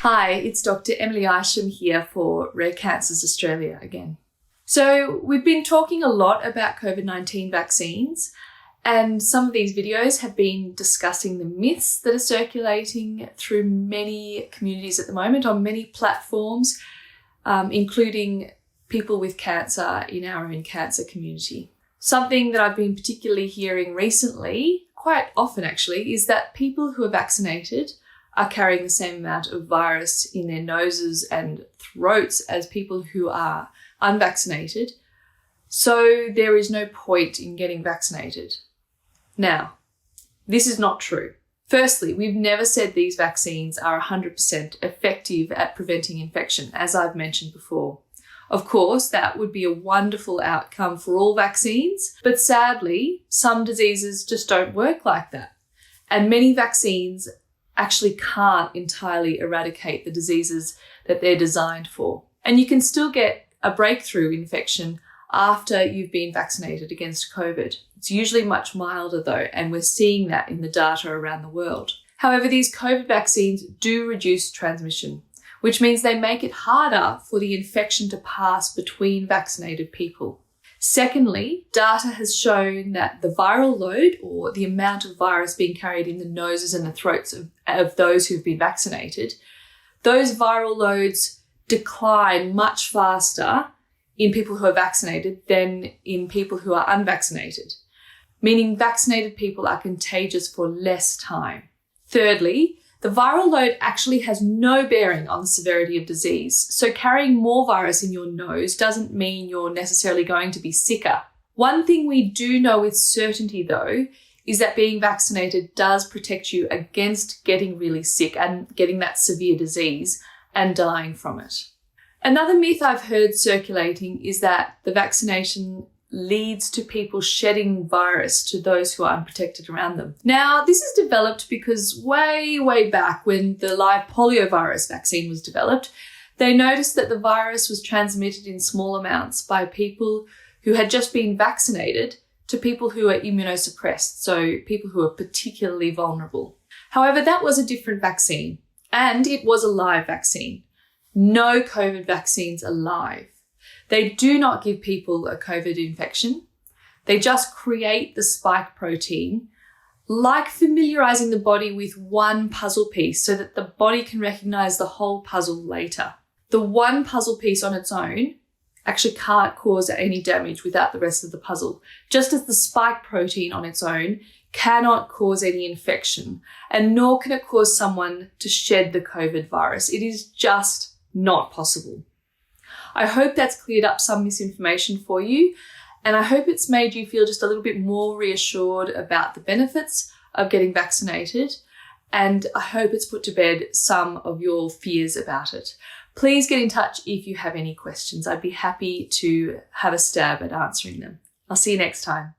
Hi, it's Dr. Emily Isham here for Rare Cancers Australia again. So we've been talking a lot about COVID-19 vaccines, and some of these videos have been discussing the myths that are circulating through many communities at the moment on many platforms, including people with cancer in our own cancer community. Something that I've been particularly hearing recently, quite often actually, is that people who are vaccinated are carrying the same amount of virus in their noses and throats as people who are unvaccinated. So there is no point in getting vaccinated. Now, this is not true. Firstly, we've never said these vaccines are 100% effective at preventing infection, as I've mentioned before. Of course, that would be a wonderful outcome for all vaccines, but sadly, some diseases just don't work like that. And many vaccines actually can't entirely eradicate the diseases that they're designed for. And you can still get a breakthrough infection after you've been vaccinated against COVID. It's usually much milder though, and we're seeing that in the data around the world. However, these COVID vaccines do reduce transmission, which means they make it harder for the infection to pass between vaccinated people. Secondly, data has shown that the viral load, or the amount of virus being carried in the noses and the throats of those who've been vaccinated, those viral loads decline much faster in people who are vaccinated than in people who are unvaccinated, meaning vaccinated people are contagious for less time. Thirdly, the viral load actually has no bearing on the severity of disease, so carrying more virus in your nose doesn't mean you're necessarily going to be sicker. One thing we do know with certainty though is that being vaccinated does protect you against getting really sick and getting that severe disease and dying from it. Another myth I've heard circulating is that the vaccination leads to people shedding virus to those who are unprotected around them. Now, this is developed because way back when the live poliovirus vaccine was developed, they noticed that the virus was transmitted in small amounts by people who had just been vaccinated to people who are immunosuppressed, so people who are particularly vulnerable. However, that was a different vaccine, and it was a live vaccine. No COVID vaccines are live. They do not give people a COVID infection. They just create the spike protein, like familiarizing the body with one puzzle piece so that the body can recognize the whole puzzle later. The one puzzle piece on its own actually can't cause any damage without the rest of the puzzle, just as the spike protein on its own cannot cause any infection, and nor can it cause someone to shed the COVID virus. It is just not possible. I hope that's cleared up some misinformation for you, and I hope it's made you feel just a little bit more reassured about the benefits of getting vaccinated, and I hope it's put to bed some of your fears about it. Please get in touch if you have any questions. I'd be happy to have a stab at answering them. I'll see you next time.